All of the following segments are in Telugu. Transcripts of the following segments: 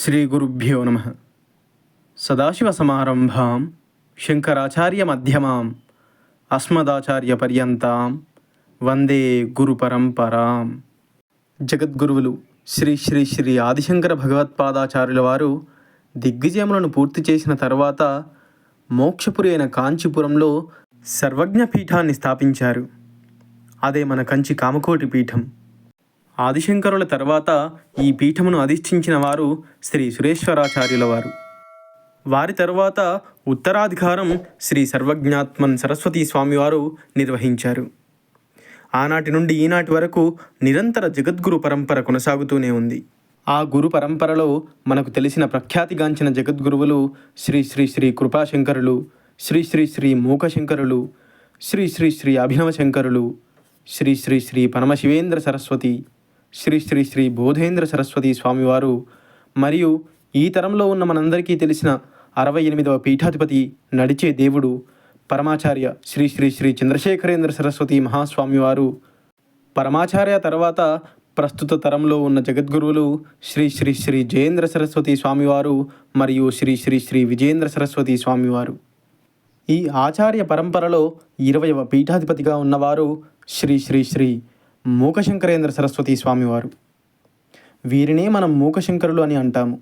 శ్రీ గురుభ్యో నమః. సదాశివసమారంభాం శంకరాచార్యమధ్యమాం అస్మదాచార్యపర్యంతాం వందే గురుపరంపరాం. జగద్గురువులు శ్రీ శ్రీ శ్రీ ఆదిశంకర భగవత్పాదాచార్యుల వారు దిగ్విజయములను పూర్తి చేసిన తర్వాత మోక్షపురి అయిన కాంచీపురంలో సర్వజ్ఞ పీఠాన్ని స్థాపించారు. అదే మన కంచి కామకోటి పీఠం. ఆదిశంకరుల తర్వాత ఈ పీఠమును అధిష్ఠించిన వారు శ్రీ సురేశ్వరాచార్యుల వారు. వారి తరువాత ఉత్తరాధికారం శ్రీ సర్వజ్ఞాత్మన్ సరస్వతీ స్వామివారు నిర్వహించారు. ఆనాటి నుండి ఈనాటి వరకు నిరంతర జగద్గురు పరంపర కొనసాగుతూనే ఉంది. ఆ గురు పరంపరలో మనకు తెలిసిన ప్రఖ్యాతిగాంచిన జగద్గురువులు శ్రీ శ్రీ శ్రీ కృపాశంకరులు, శ్రీ శ్రీ శ్రీ మూకశంకరులు, శ్రీ శ్రీ శ్రీ అభినవశంకరులు, శ్రీ శ్రీ శ్రీ పరమశివేంద్ర సరస్వతి, శ్రీ శ్రీ శ్రీ బోధేంద్ర సరస్వతి స్వామివారు, మరియు ఈ తరంలో ఉన్న మనందరికీ తెలిసిన 68వ పీఠాధిపతి, నడిచే దేవుడు, పరమాచార్య శ్రీ శ్రీ శ్రీ చంద్రశేఖరేంద్ర సరస్వతి మహాస్వామివారు. పరమాచార్య తర్వాత ప్రస్తుత తరంలో ఉన్న జగద్గురువులు శ్రీ శ్రీ శ్రీ జయేంద్ర సరస్వతి స్వామివారు మరియు శ్రీ శ్రీ శ్రీ విజయేంద్ర సరస్వతి స్వామివారు. ఈ ఆచార్య పరంపరలో 20వ పీఠాధిపతిగా ఉన్నవారు శ్రీ శ్రీ శ్రీ మూకశంకరేంద్ర సరస్వతి స్వామివారు. వీరినే మనం మూకశంకరులు అని అంటాము.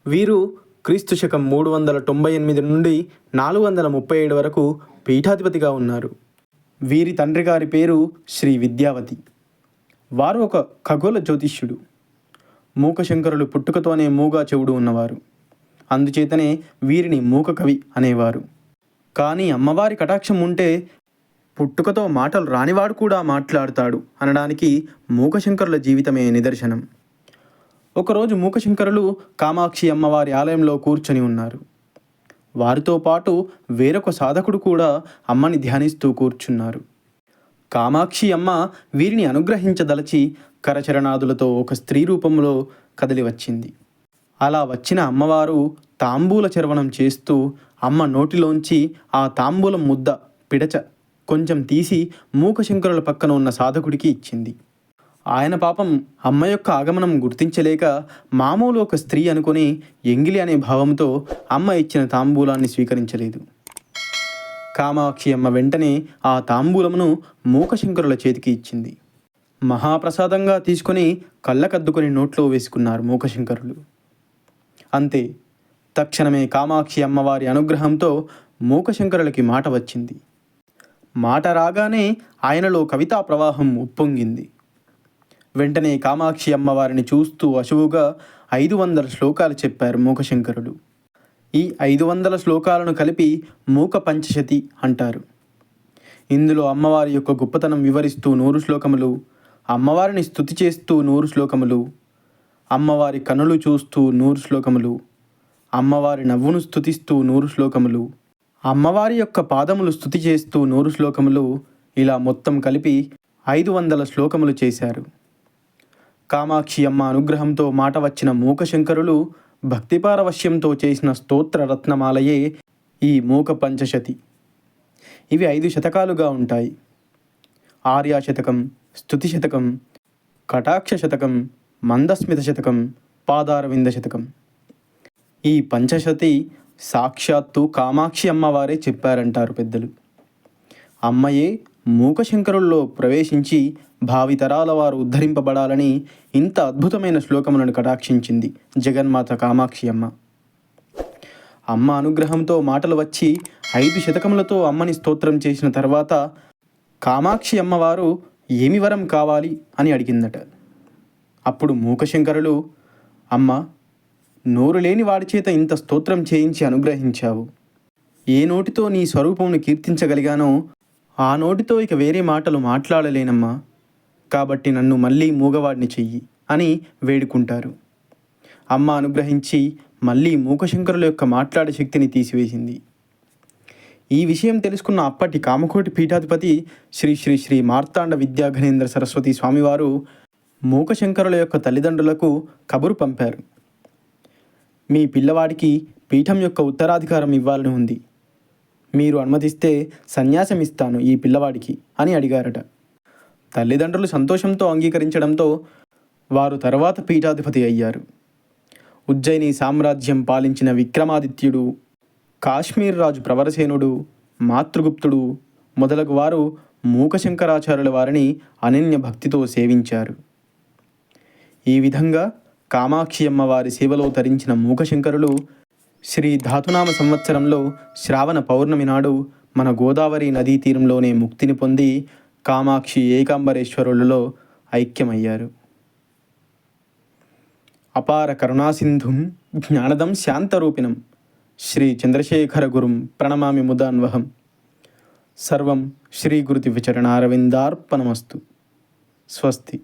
వీరు క్రీస్తు శకం 398 నుండి 437 వరకు పీఠాధిపతిగా ఉన్నారు. వీరి తండ్రి గారి పేరు శ్రీ విద్యావతి. వారు ఒక ఖగోళ జ్యోతిష్యుడు. మూకశంకరులు పుట్టుకతోనే మూగా చెవుడు ఉన్నవారు. అందుచేతనే వీరిని మూక కవి అనేవారు. కానీ అమ్మవారి కటాక్షం ఉంటే పుట్టుకతో మాటలు రానివాడు కూడా మాట్లాడతాడు అనడానికి మూకశంకరుల జీవితమే నిదర్శనం. ఒకరోజు మూకశంకరులు కామాక్షి అమ్మవారి ఆలయంలో కూర్చొని ఉన్నారు. వారితో పాటు వేరొక సాధకుడు కూడా అమ్మని ధ్యానిస్తూ కూర్చున్నారు. కామాక్షి అమ్మ వీరిని అనుగ్రహించదలచి కరచరణాదులతో ఒక స్త్రీ రూపంలో కదిలి వచ్చింది. అలా వచ్చిన అమ్మవారు తాంబూల చర్వణం చేస్తూ అమ్మ నోటిలోంచి ఆ తాంబూలం ముద్ద పిడచ కొంచెం తీసి మూకశంకరుల పక్కన ఉన్న సాధకుడికి ఇచ్చింది. ఆయన పాపం అమ్మ యొక్క ఆగమనం గుర్తించలేక మామూలు ఒక స్త్రీ అనుకొని ఎంగిలి అనే భావంతో అమ్మ ఇచ్చిన తాంబూలాన్ని స్వీకరించలేదు. కామాక్షి అమ్మ వెంటనే ఆ తాంబూలమును మూకశంకరుల చేతికి ఇచ్చింది. మహాప్రసాదంగా తీసుకొని కళ్ళకద్దుకొని నోట్లో వేసుకున్నారు మూకశంకరులు. అంతే, తక్షణమే కామాక్షి అమ్మవారి అనుగ్రహంతో మూకశంకరులకి మాట వచ్చింది. మాట రాగానే ఆయనలో కవితా ప్రవాహం ఉప్పొంగింది. వెంటనే కామాక్షి అమ్మవారిని చూస్తూ అశువుగా 500 శ్లోకాలు చెప్పారు మూకశంకరుడు. ఈ 500 శ్లోకాలను కలిపి మూక పంచశతి అంటారు. ఇందులో అమ్మవారి యొక్క గొప్పతనం వివరిస్తూ 100 శ్లోకములు, అమ్మవారిని స్తుతి చేస్తూ 100 శ్లోకములు, అమ్మవారి కనులు చూస్తూ 100 శ్లోకములు, అమ్మవారి నవ్వును స్తుతిస్తూ 100 శ్లోకములు, అమ్మవారి యొక్క పాదములు స్తుతి చేస్తూ 100 శ్లోకములు, ఇలా మొత్తం కలిపి 500 శ్లోకములు చేశారు. కామాక్షి అమ్మ అనుగ్రహంతో మాట వచ్చిన మూకశంకరులు భక్తిపారవశ్యంతో చేసిన స్తోత్ర రత్నమాలయే ఈ మూక పంచశతి. ఇవి 5 శతకాలుగా ఉంటాయి. ఆర్యాశతకం, స్తుతి శతకం, కటాక్ష శతకం, మందస్మిత శతకం, పాదారవింద శతకం. ఈ పంచశతి సాక్షాత్తు కామాక్షి అమ్మవారే చెప్పారంటారు పెద్దలు. అమ్మయే మూకశంకరుల్లో ప్రవేశించి భావితరాల వారు ఉద్ధరింపబడాలని ఇంత అద్భుతమైన శ్లోకములను కటాక్షించింది జగన్మాత కామాక్షి అమ్మ. అమ్మ అనుగ్రహంతో మాటలు వచ్చి 5 శతకములతో అమ్మని స్తోత్రం చేసిన తర్వాత కామాక్షి అమ్మవారు ఏమి వరం కావాలి అని అడిగిందట. అప్పుడు మూకశంకరులు, అమ్మ, నోరు లేని వాడి చేత ఇంత స్తోత్రం చేయించి అనుగ్రహించావు. ఏ నోటితో నీ స్వరూపమును కీర్తించగలిగానో ఆ నోటితో ఇక వేరే మాటలు మాట్లాడలేనమ్మా, కాబట్టి నన్ను మళ్ళీ మూగవాడిని చెయ్యి అని వేడుకుంటారు. అమ్మ అనుగ్రహించి మళ్ళీ మూకశంకరుల యొక్క మాట్లాడే శక్తిని తీసివేసింది. ఈ విషయం తెలుసుకున్న అప్పటి కామకోటి పీఠాధిపతి శ్రీ శ్రీ శ్రీ మార్తాండ విద్యాఘనేంద్ర సరస్వతి స్వామివారు మూకశంకరుల యొక్క తల్లిదండ్రులకు కబురు పంపారు. మీ పిల్లవాడికి పీఠం యొక్క ఉత్తరాధికారం ఇవ్వాలని ఉంది. మీరు అనుమతిస్తే సన్యాసం ఇస్తాను ఈ పిల్లవాడికి అని అడిగారట. తల్లిదండ్రులు సంతోషంతో అంగీకరించడంతో వారు తర్వాత పీఠాధిపతి అయ్యారు. ఉజ్జయిని సామ్రాజ్యం పాలించిన విక్రమాదిత్యుడు, కాశ్మీర్ రాజు ప్రవరసేనుడు, మాతృగుప్తుడు మొదలగు వారు మూకశంకరాచార్యుల వారిని అనన్య భక్తితో సేవించారు. ఈ విధంగా కామాక్షి అమ్మవారి సేవలో తరించిన మూకశంకరులు శ్రీ ధాతునామ సంవత్సరంలో శ్రావణ పౌర్ణమి నాడు మన గోదావరి నదీ తీరంలోనే ముక్తిని పొంది కామాక్షి ఏకాంబరేశ్వరులలో ఐక్యమయ్యారు. అపార కరుణాసింధుం జ్ఞానదం శాంతరూపిణం శ్రీ చంద్రశేఖర గురుం ప్రణమామి ముదాన్వహం. సర్వం శ్రీ గురుదివ్యచరణారవిందార్పణమస్తు. స్వస్తి.